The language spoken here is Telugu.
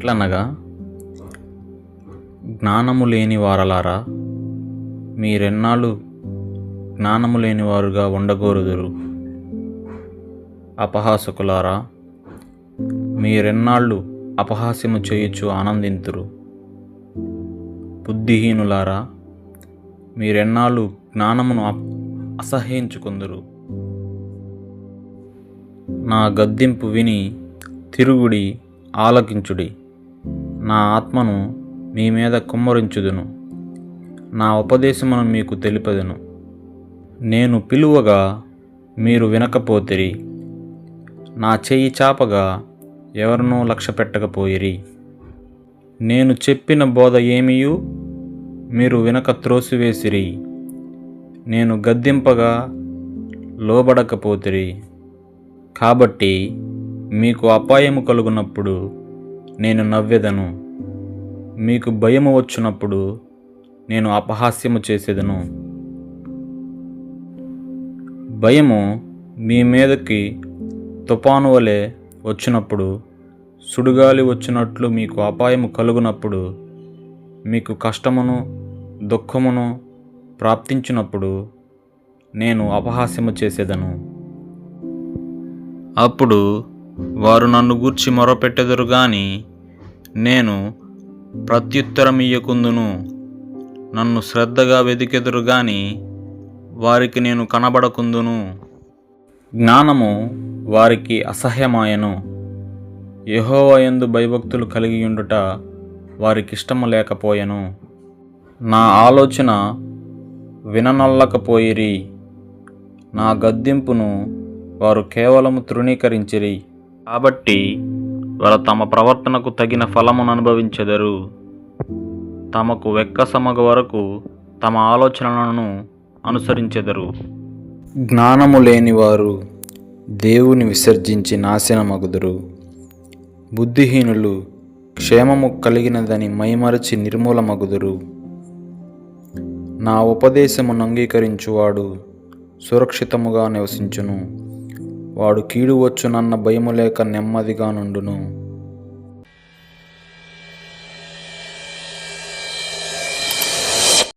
ఎట్లనగా, జ్ఞానము లేని వారలారా, మీరెన్నాళ్ళు జ్ఞానము లేనివారుగా ఉండగోరుదురు? అపహాసకులారా, మీరెన్నాళ్ళు అపహాస్యము చేయుచు ఆనందింతురు? బుద్ధిహీనులారా, మీరెన్నాళ్ళు జ్ఞానమును అసహ్యించుకుందురు? నా గద్దింపు విని తిరుగుడి, ఆలకించుడి. నా ఆత్మను మీ మీద కుమ్మరించుదును, నా ఉపదేశమును మీకు తెలిపెదను. నేను పిలువగా మీరు వినకపోతిరి, నా చెయ్యి చాపగా ఎవరినూ లక్ష్యపెట్టకపోయిరి. నేను చెప్పిన బోధ ఏమియు మీరు వినక త్రోసివేసిరి. నేను గద్దింపగా లోబడకపోతిరి. కాబట్టి మీకు అపాయము కలుగునప్పుడు నేను నవ్వెదను, మీకు భయము వచ్చినప్పుడు నేను అపహాస్యము చేసేదను. భయము మీ మీదకి తుఫాను వలె వచ్చినప్పుడు, సుడిగాలి వచ్చినట్లు మీకు అపాయము కలుగునప్పుడు, మీకు కష్టమును దుఃఖమును ప్రాప్తించినప్పుడు నేను అపహాస్యము చేసేదను. అప్పుడు వారు నన్ను గూర్చి మొరపెట్టెదరు గాని నేను ప్రత్యుత్తరమియ్యకుందును. నన్ను శ్రద్ధగా వెదికెదరు గాని వారికి నేను కనబడకుందును. జ్ఞానము వారికి అసహ్యమాయెను. యెహోవా యందు భయభక్తులు కలిగియుండుట వారికిష్టము లేకపోయెను. నా ఆలోచన విననొల్లకపోయిరి. నా గద్దింపును వారు కేవలము తృణీకరించిరి. కాబట్టి వారు తమ ప్రవర్తనకు తగిన ఫలమును అనుభవించెదరు. తమకు వెక్కసమగ వరకు తమ ఆలోచనలను అనుసరించెదరు. జ్ఞానము లేనివారు దేవుని విసర్జించి నాశనమగుదురు. బుద్ధిహీనులు క్షేమము కలిగినదని మైమరచి నిర్మూలమగుదురు. నా ఉపదేశమును అంగీకరించువాడు సురక్షితముగా నివసించును. వాడు కీడు వచ్చునన్న భయము లేక నెమ్మదిగా నుండును.